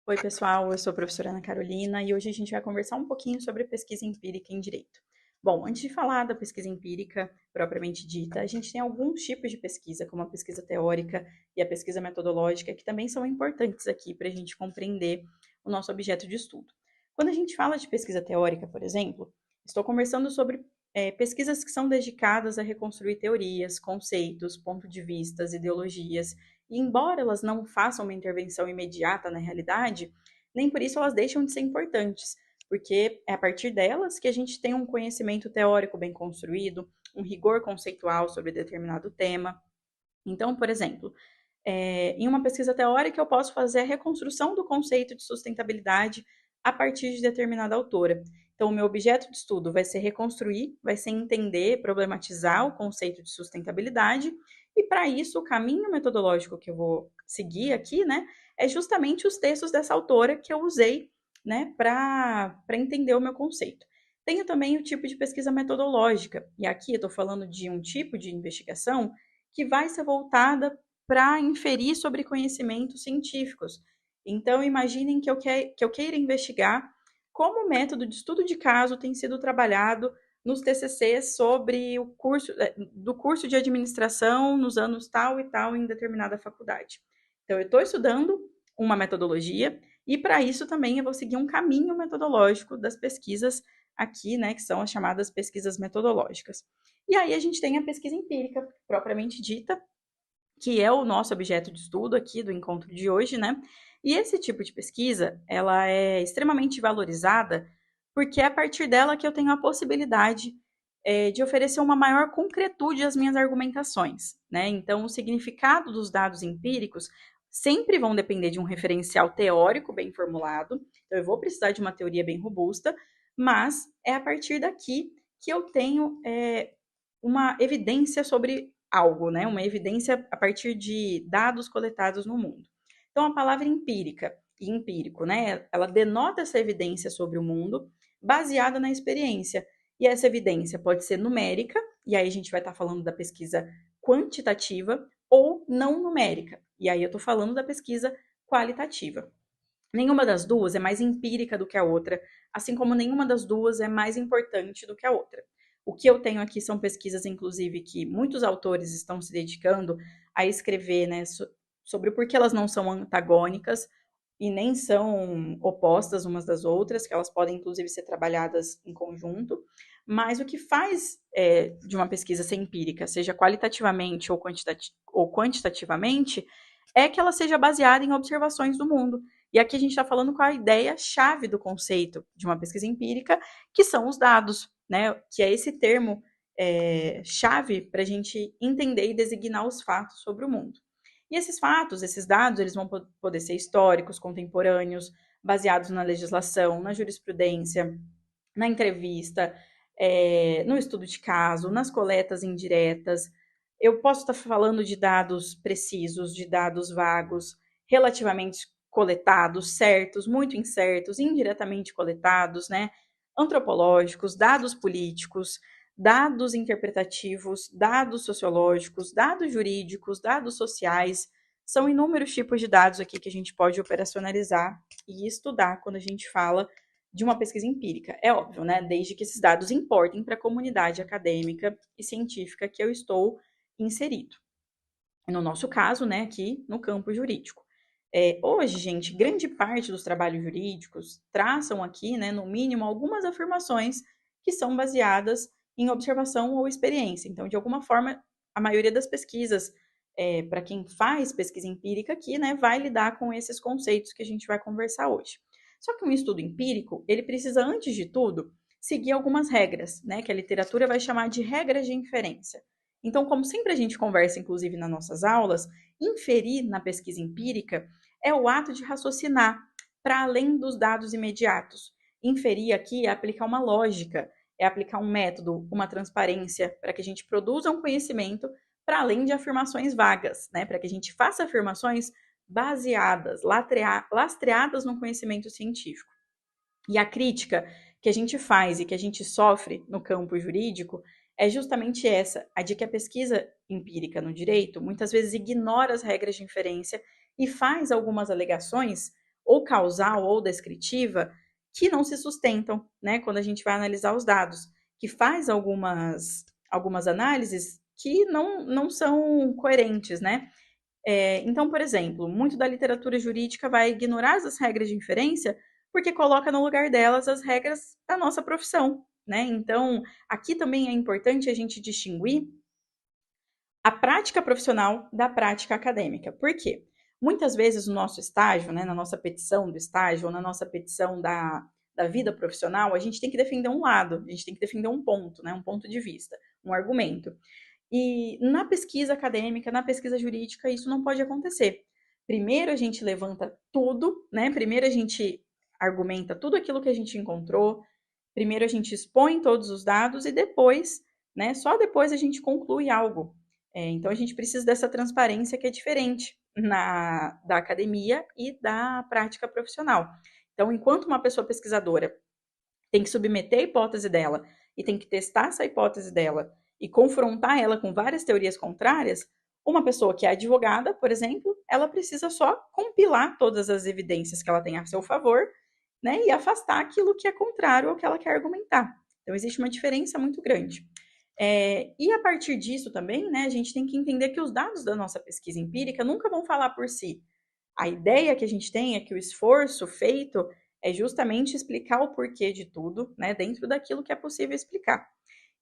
Oi, pessoal, eu sou a professora Ana Carolina e hoje a gente vai conversar um pouquinho sobre pesquisa empírica em direito. Bom, antes de falar da pesquisa empírica propriamente dita, a gente tem alguns tipos de pesquisa, como a pesquisa teórica e a pesquisa metodológica, que também são importantes aqui para a gente compreender o nosso objeto de estudo. Quando a gente fala de pesquisa teórica, por exemplo, estou conversando sobre pesquisas que são dedicadas a reconstruir teorias, conceitos, pontos de vistas, ideologias e embora elas não façam uma intervenção imediata na realidade, nem por isso elas deixam de ser importantes, porque é a partir delas que a gente tem um conhecimento teórico bem construído, um rigor conceitual sobre determinado tema. Então, por exemplo, em uma pesquisa teórica eu posso fazer a reconstrução do conceito de sustentabilidade a partir de determinada autora. Então, o meu objeto de estudo vai ser reconstruir, vai ser entender, problematizar o conceito de sustentabilidade, e para isso o caminho metodológico que eu vou seguir aqui, né, é justamente os textos dessa autora que eu usei, né, para entender o meu conceito. Tenho também o tipo de pesquisa metodológica, e aqui eu estou falando de um tipo de investigação que vai ser voltada para inferir sobre conhecimentos científicos. Então, imaginem que eu queira investigar como o método de estudo de caso tem sido trabalhado nos TCCs sobre o curso do curso de administração nos anos tal e tal em determinada faculdade. Então, eu estou estudando uma metodologia e para isso também eu vou seguir um caminho metodológico das pesquisas aqui, né, que são as chamadas pesquisas metodológicas. E aí a gente tem a pesquisa empírica propriamente dita, que é o nosso objeto de estudo aqui do encontro de hoje, né? E esse tipo de pesquisa, ela é extremamente valorizada porque é a partir dela que eu tenho a possibilidade de oferecer uma maior concretude às minhas argumentações, né? Então, o significado dos dados empíricos sempre vão depender de um referencial teórico bem formulado. Então, eu vou precisar de uma teoria bem robusta, mas é a partir daqui que eu tenho uma evidência sobre algo, né? Uma evidência a partir de dados coletados no mundo. Então, a palavra empírica e empírico, né? Ela denota essa evidência sobre o mundo baseada na experiência. E essa evidência pode ser numérica, e aí a gente vai estar falando da pesquisa quantitativa, ou não numérica. E aí eu estou falando da pesquisa qualitativa. Nenhuma das duas é mais empírica do que a outra, assim como nenhuma das duas é mais importante do que a outra. O que eu tenho aqui são pesquisas, inclusive, que muitos autores estão se dedicando a escrever, né, sobre por que elas não são antagônicas e nem são opostas umas das outras, que elas podem, inclusive, ser trabalhadas em conjunto. Mas o que faz de uma pesquisa ser empírica, seja qualitativamente ou quantitativamente, é que ela seja baseada em observações do mundo. E aqui a gente está falando com a ideia-chave do conceito de uma pesquisa empírica, que são os dados, né? Que é esse termo chave para a gente entender e designar os fatos sobre o mundo. E esses fatos, esses dados, eles vão poder ser históricos, contemporâneos, baseados na legislação, na jurisprudência, na entrevista, no estudo de caso, nas coletas indiretas. Eu posso estar falando de dados precisos, de dados vagos, relativamente coletados, certos, muito incertos, indiretamente coletados, né? Antropológicos, dados políticos, dados interpretativos, dados sociológicos, dados jurídicos, dados sociais. São inúmeros tipos de dados aqui que a gente pode operacionalizar e estudar quando a gente fala de uma pesquisa empírica. É óbvio, né? Desde que esses dados importem para a comunidade acadêmica e científica que eu estou inserido. No nosso caso, né, aqui no campo jurídico. Hoje, gente, grande parte dos trabalhos jurídicos traçam aqui, né, no mínimo, algumas afirmações que são baseadas em observação ou experiência. Então, de alguma forma, a maioria das pesquisas, para quem faz pesquisa empírica aqui, né, vai lidar com esses conceitos que a gente vai conversar hoje. Só que um estudo empírico, ele precisa, antes de tudo, seguir algumas regras, né, que a literatura vai chamar de regras de inferência. Então, como sempre a gente conversa, inclusive nas nossas aulas, inferir na pesquisa empírica é o ato de raciocinar para além dos dados imediatos. Inferir aqui é aplicar uma lógica, é aplicar um método, uma transparência, para que a gente produza um conhecimento para além de afirmações vagas, né? Para que a gente faça afirmações baseadas, lastreadas no conhecimento científico. E a crítica que a gente faz e que a gente sofre no campo jurídico é justamente essa, a de que a pesquisa empírica no direito muitas vezes ignora as regras de inferência e faz algumas alegações ou causal ou descritiva, que não se sustentam, né, quando a gente vai analisar os dados, que faz algumas análises que não são coerentes, né? Então, por exemplo, muito da literatura jurídica vai ignorar as regras de inferência porque coloca no lugar delas as regras da nossa profissão, né? Então, aqui também é importante a gente distinguir a prática profissional da prática acadêmica. Por quê? Muitas vezes no nosso estágio, né, na nossa petição do estágio ou na nossa petição da vida profissional, a gente tem que defender um lado, a gente tem que defender um ponto, né, um ponto de vista, um argumento. E na pesquisa acadêmica, na pesquisa jurídica, isso não pode acontecer. Primeiro a gente levanta tudo, né? Primeiro a gente argumenta tudo aquilo que a gente encontrou, primeiro a gente expõe todos os dados e depois, né? Só depois a gente conclui algo. Então a gente precisa dessa transparência que é diferente da academia e da prática profissional. Então, enquanto uma pessoa pesquisadora tem que submeter a hipótese dela e tem que testar essa hipótese dela e confrontar ela com várias teorias contrárias, uma pessoa que é advogada, por exemplo, ela precisa só compilar todas as evidências que ela tem a seu favor, né, e afastar aquilo que é contrário ao que ela quer argumentar. Então, existe uma diferença muito grande. E a partir disso também, né, a gente tem que entender que os dados da nossa pesquisa empírica nunca vão falar por si. A ideia que a gente tem é que o esforço feito é justamente explicar o porquê de tudo, né, dentro daquilo que é possível explicar.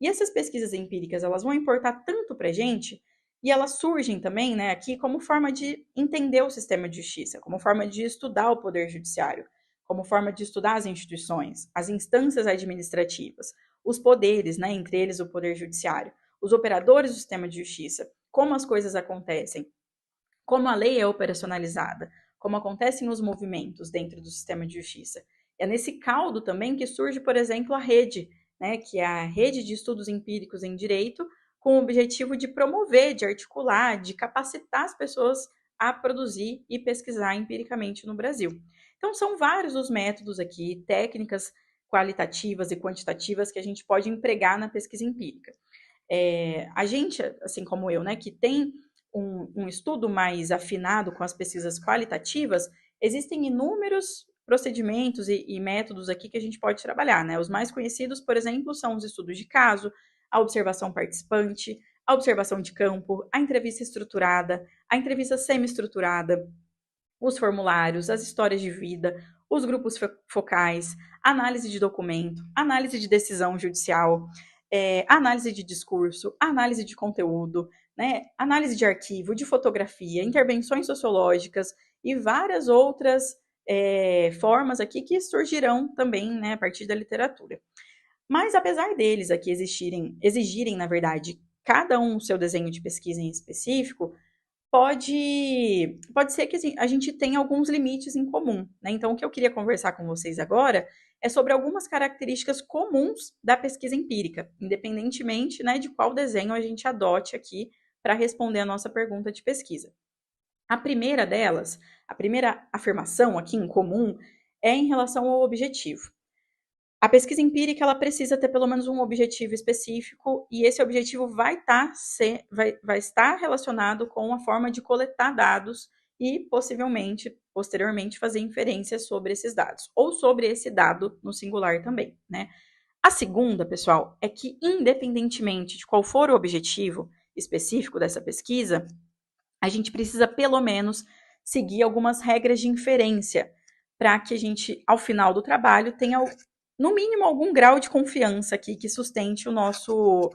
E essas pesquisas empíricas, elas vão importar tanto para a gente, e elas surgem também, né, aqui como forma de entender o sistema de justiça, como forma de estudar o poder judiciário, como forma de estudar as instituições, as instâncias administrativas, os poderes, né, entre eles o poder judiciário, os operadores do sistema de justiça, como as coisas acontecem, como a lei é operacionalizada, como acontecem os movimentos dentro do sistema de justiça. É nesse caldo também que surge, por exemplo, a rede, né, que é a rede de estudos empíricos em direito, com o objetivo de promover, de articular, de capacitar as pessoas a produzir e pesquisar empiricamente no Brasil. Então, são vários os métodos aqui, técnicas qualitativas e quantitativas que a gente pode empregar na pesquisa empírica. A gente, assim como eu, né, que tem um estudo mais afinado com as pesquisas qualitativas, existem inúmeros procedimentos e métodos aqui que a gente pode trabalhar, né? Os mais conhecidos, por exemplo, são os estudos de caso, a observação participante, a observação de campo, a entrevista estruturada, a entrevista semi-estruturada, os formulários, as histórias de vida, os grupos focais, análise de documento, análise de decisão judicial, análise de discurso, análise de conteúdo, né, análise de arquivo, de fotografia, intervenções sociológicas e várias outras formas aqui que surgirão também, né, a partir da literatura. Mas apesar deles aqui exigirem, na verdade, cada um o seu desenho de pesquisa em específico, pode ser que a gente tenha alguns limites em comum, né? Então, o que eu queria conversar com vocês agora é sobre algumas características comuns da pesquisa empírica, independentemente, né, de qual desenho a gente adote aqui para responder a nossa pergunta de pesquisa. A primeira delas, a primeira afirmação aqui em comum, é em relação ao objetivo. A pesquisa empírica ela precisa ter pelo menos um objetivo específico e esse objetivo vai estar relacionado com a forma de coletar dados e possivelmente, posteriormente, fazer inferências sobre esses dados ou sobre esse dado no singular também, né? A segunda, pessoal, é que independentemente de qual for o objetivo específico dessa pesquisa, a gente precisa pelo menos seguir algumas regras de inferência para que a gente, ao final do trabalho, tenha no mínimo algum grau de confiança aqui que sustente o nosso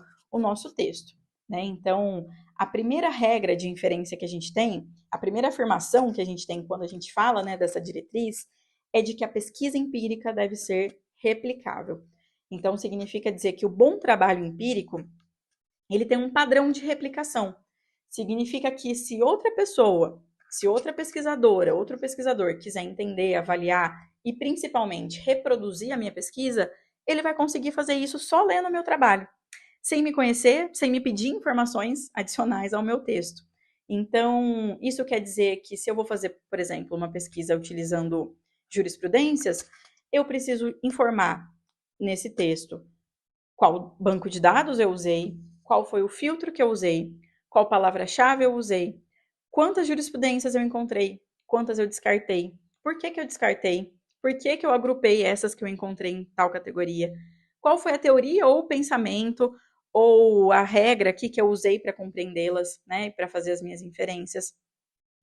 texto, né? Então, a primeira regra de inferência que a gente tem, a primeira afirmação que a gente tem quando a gente fala, né, dessa diretriz, é de que a pesquisa empírica deve ser replicável. Então, significa dizer que o bom trabalho empírico, ele tem um padrão de replicação. Significa que se outra pessoa, se outra pesquisadora, outro pesquisador quiser entender, avaliar e principalmente reproduzir a minha pesquisa, ele vai conseguir fazer isso só lendo o meu trabalho, sem me conhecer, sem me pedir informações adicionais ao meu texto. Então, isso quer dizer que se eu vou fazer, por exemplo, uma pesquisa utilizando jurisprudências, eu preciso informar nesse texto qual banco de dados eu usei, qual foi o filtro que eu usei, qual palavra-chave eu usei, quantas jurisprudências eu encontrei, quantas eu descartei, Por que eu descartei? Por que eu agrupei essas que eu encontrei em tal categoria? Qual foi a teoria ou o pensamento ou a regra aqui que eu usei para compreendê-las, né, para fazer as minhas inferências?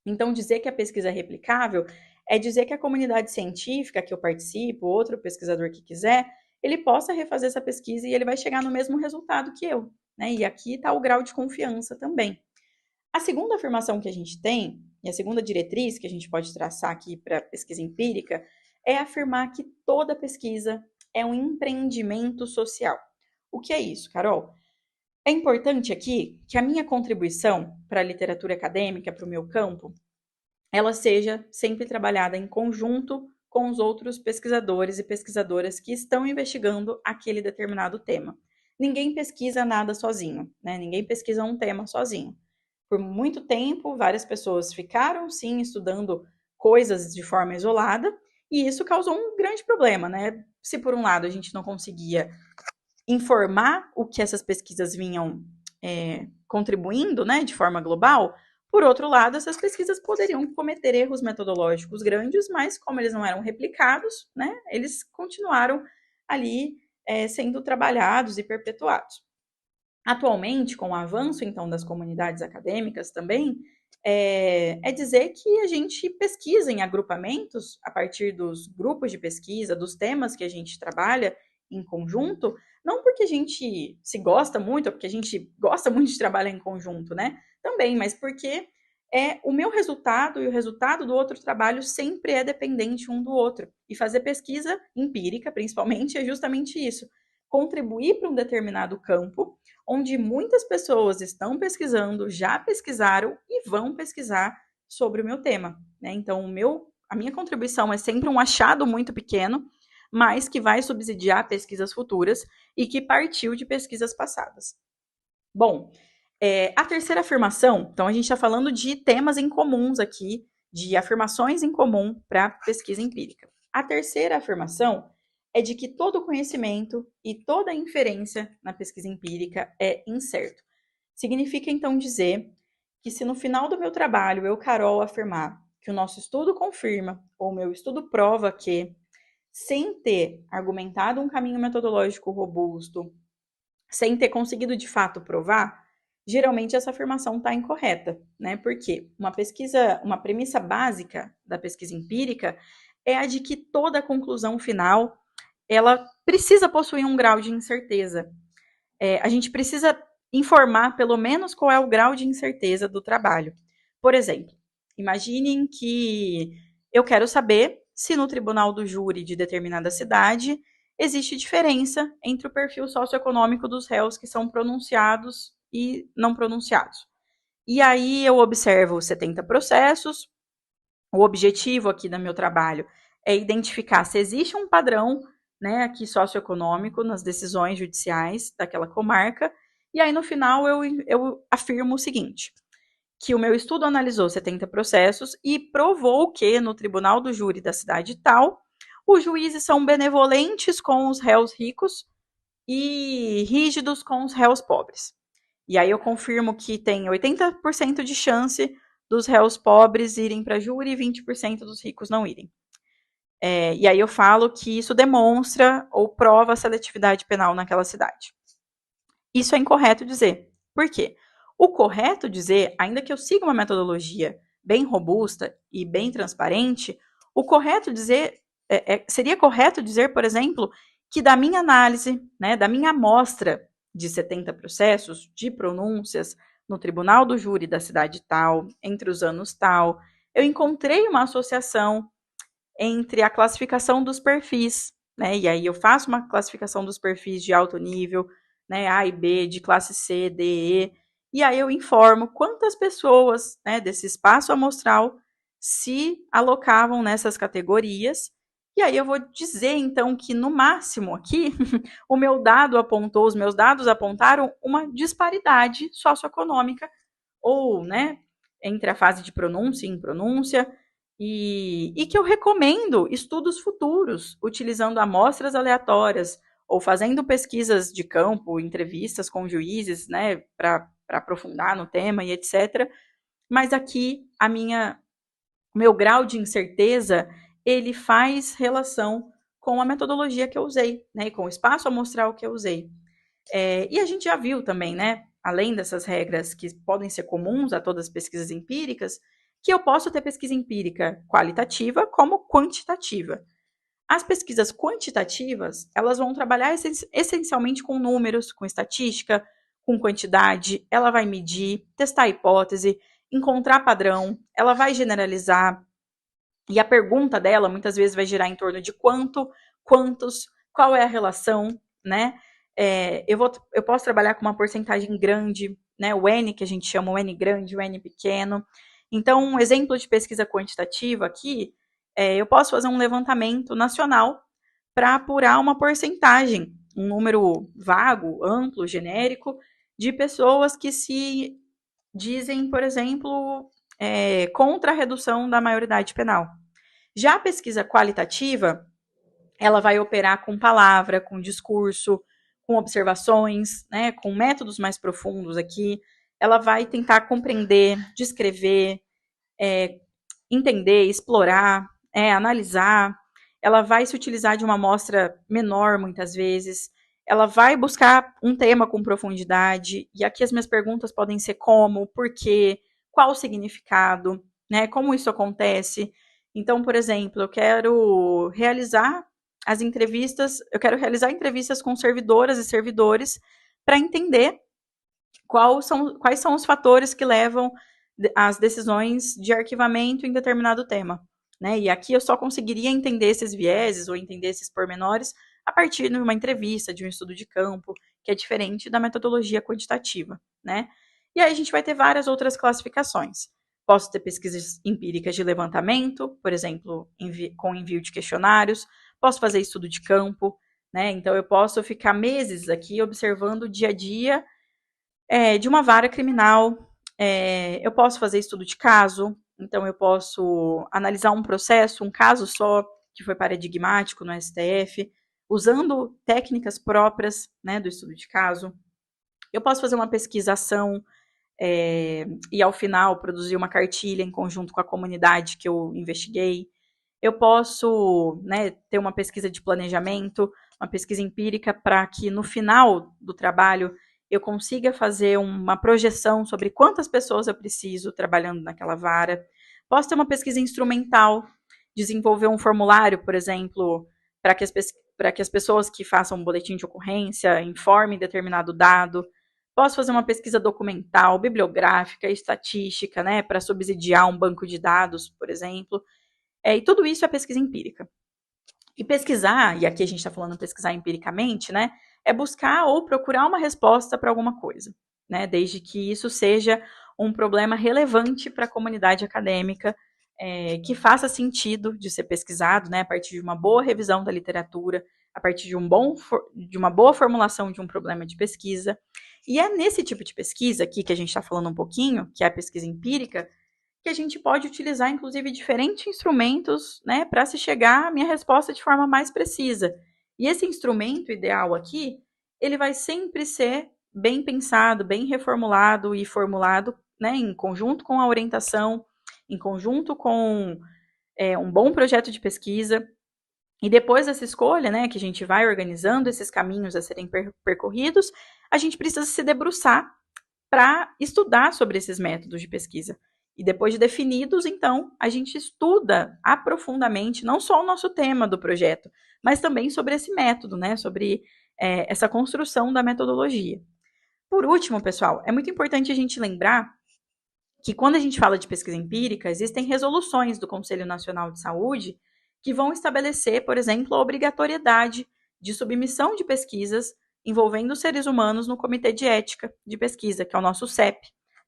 Então, dizer que a pesquisa é replicável é dizer que a comunidade científica que eu participo, outro pesquisador que quiser, ele possa refazer essa pesquisa e ele vai chegar no mesmo resultado que eu, né? E aqui está o grau de confiança também. A segunda afirmação que a gente tem, e a segunda diretriz que a gente pode traçar aqui para a pesquisa empírica, é afirmar que toda pesquisa é um empreendimento social. O que é isso, Carol? É importante aqui que a minha contribuição para a literatura acadêmica, para o meu campo, ela seja sempre trabalhada em conjunto com os outros pesquisadores e pesquisadoras que estão investigando aquele determinado tema. Ninguém pesquisa nada sozinho, né? Ninguém pesquisa um tema sozinho. Por muito tempo, várias pessoas ficaram, sim, estudando coisas de forma isolada, e isso causou um grande problema, né? Se por um lado a gente não conseguia informar o que essas pesquisas vinham contribuindo, né, de forma global, por outro lado, essas pesquisas poderiam cometer erros metodológicos grandes, mas como eles não eram replicados, né, eles continuaram ali sendo trabalhados e perpetuados. Atualmente, com o avanço, então, das comunidades acadêmicas também, é dizer que a gente pesquisa em agrupamentos, a partir dos grupos de pesquisa, dos temas que a gente trabalha em conjunto, não porque a gente se gosta muito, ou porque a gente gosta muito de trabalhar em conjunto, né? Também, mas porque o meu resultado e o resultado do outro trabalho sempre é dependente um do outro. E fazer pesquisa empírica, principalmente, é justamente isso. Contribuir para um determinado campo, onde muitas pessoas estão pesquisando, já pesquisaram e vão pesquisar sobre o meu tema, né? Então, a minha contribuição é sempre um achado muito pequeno, mas que vai subsidiar pesquisas futuras e que partiu de pesquisas passadas. Bom, a terceira afirmação, então a gente está falando de temas em comuns aqui, de afirmações em comum para pesquisa empírica. A terceira afirmação é de que todo conhecimento e toda inferência na pesquisa empírica é incerto. Significa então dizer que se no final do meu trabalho eu, Carol, afirmar que o nosso estudo confirma ou o meu estudo prova que, sem ter argumentado um caminho metodológico robusto, sem ter conseguido de fato provar, geralmente essa afirmação está incorreta, né? Porque uma premissa básica da pesquisa empírica é a de que toda conclusão final ela precisa possuir um grau de incerteza. A gente precisa informar pelo menos qual é o grau de incerteza do trabalho. Por exemplo, imaginem que eu quero saber se no tribunal do júri de determinada cidade existe diferença entre o perfil socioeconômico dos réus que são pronunciados e não pronunciados. E aí eu observo 70 processos. O objetivo aqui do meu trabalho é identificar se existe um padrão, né, aqui socioeconômico nas decisões judiciais daquela comarca. E aí no final eu afirmo o seguinte: que o meu estudo analisou 70 processos e provou que no tribunal do júri da cidade tal, os juízes são benevolentes com os réus ricos e rígidos com os réus pobres. E aí eu confirmo que tem 80% de chance dos réus pobres irem para júri e 20% dos ricos não irem. E aí eu falo que isso demonstra ou prova a seletividade penal naquela cidade. Isso é incorreto dizer. Por quê? O correto dizer, ainda que eu siga uma metodologia bem robusta e bem transparente, o correto dizer seria correto dizer, por exemplo, que da minha análise, né, da minha amostra de 70 processos de pronúncias no tribunal do júri da cidade tal, entre os anos tal, eu encontrei uma associação entre a classificação dos perfis, né? E aí eu faço uma classificação dos perfis de alto nível, né, A e B, de classe C, D, E, e aí eu informo quantas pessoas, né, desse espaço amostral se alocavam nessas categorias. E aí eu vou dizer, então, que no máximo aqui, o meu dado apontou, os meus dados apontaram uma disparidade socioeconômica, ou, né, entre a fase de pronúncia e impronúncia, e que eu recomendo estudos futuros, utilizando amostras aleatórias, ou fazendo pesquisas de campo, entrevistas com juízes, né, para aprofundar no tema e etc. Mas aqui o meu grau de incerteza ele faz relação com a metodologia que eu usei, né, e com o espaço amostral que eu usei. E a gente já viu também, né, além dessas regras que podem ser comuns a todas as pesquisas empíricas, que eu posso ter pesquisa empírica qualitativa como quantitativa. As pesquisas quantitativas, elas vão trabalhar essencialmente com números, com estatística, com quantidade, ela vai medir, testar a hipótese, encontrar padrão, ela vai generalizar, e a pergunta dela muitas vezes vai girar em torno de quanto, quantos, qual é a relação, né? Eu posso trabalhar com uma porcentagem grande, né? O N, que a gente chama o N grande, o N pequeno. Então, um exemplo de pesquisa quantitativa aqui, eu posso fazer um levantamento nacional para apurar uma porcentagem, um número vago, amplo, genérico, de pessoas que se dizem, por exemplo, contra a redução da maioridade penal. Já a pesquisa qualitativa, ela vai operar com palavra, com discurso, com observações, né, com métodos mais profundos aqui. Ela vai tentar compreender, descrever, entender, explorar, analisar. Ela vai se utilizar de uma amostra menor, muitas vezes. Ela vai buscar um tema com profundidade. E aqui as minhas perguntas podem ser como, por quê, qual o significado, né, como isso acontece. Então, por exemplo, eu quero realizar entrevistas com servidoras e servidores para entender quais são os fatores que levam as decisões de arquivamento em determinado tema. Né? E aqui eu só conseguiria entender esses vieses ou entender esses pormenores a partir de uma entrevista, de um estudo de campo, que é diferente da metodologia quantitativa. Né? E aí a gente vai ter várias outras classificações. Posso ter pesquisas empíricas de levantamento, por exemplo, com envio de questionários. Posso fazer estudo de campo, né? Então eu posso ficar meses aqui observando o dia a dia de uma vara criminal. Eu posso fazer estudo de caso, então eu posso analisar um processo, um caso só, que foi paradigmático no STF, usando técnicas próprias, né, do estudo de caso. Eu posso fazer uma pesquisação e, ao final, produzir uma cartilha em conjunto com a comunidade que eu investiguei. Eu posso, né, ter uma pesquisa de planejamento, uma pesquisa empírica, para que no final do trabalho eu consiga fazer uma projeção sobre quantas pessoas eu preciso trabalhando naquela vara. Posso ter uma pesquisa instrumental, desenvolver um formulário, por exemplo, para que as pessoas que façam um boletim de ocorrência informem determinado dado. Posso fazer uma pesquisa documental, bibliográfica, estatística, né, para subsidiar um banco de dados, por exemplo. E tudo isso é pesquisa empírica. E pesquisar, e aqui a gente está falando pesquisar empiricamente, né, é buscar ou procurar uma resposta para alguma coisa, né, desde que isso seja um problema relevante para a comunidade acadêmica, que faça sentido de ser pesquisado, né, a partir de uma boa revisão da literatura, a partir de uma boa formulação de um problema de pesquisa. E é nesse tipo de pesquisa aqui que a gente está falando um pouquinho, que é a pesquisa empírica, que a gente pode utilizar, inclusive, diferentes instrumentos, né, para se chegar à minha resposta de forma mais precisa. E esse instrumento ideal aqui, ele vai sempre ser bem pensado, bem reformulado e formulado, né, em conjunto com a orientação, em conjunto com um bom projeto de pesquisa. E depois dessa escolha, né, que a gente vai organizando esses caminhos a serem percorridos, a gente precisa se debruçar para estudar sobre esses métodos de pesquisa. E depois de definidos, então, a gente estuda aprofundadamente não só o nosso tema do projeto, mas também sobre esse método, né, sobre essa construção da metodologia. Por último, pessoal, é muito importante a gente lembrar que quando a gente fala de pesquisa empírica, existem resoluções do Conselho Nacional de Saúde que vão estabelecer, por exemplo, a obrigatoriedade de submissão de pesquisas envolvendo os seres humanos no Comitê de Ética de Pesquisa, que é o nosso CEP,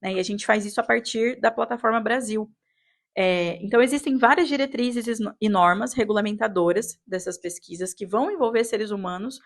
né? E a gente faz isso a partir da Plataforma Brasil. Então, existem várias diretrizes e normas regulamentadoras dessas pesquisas que vão envolver seres humanos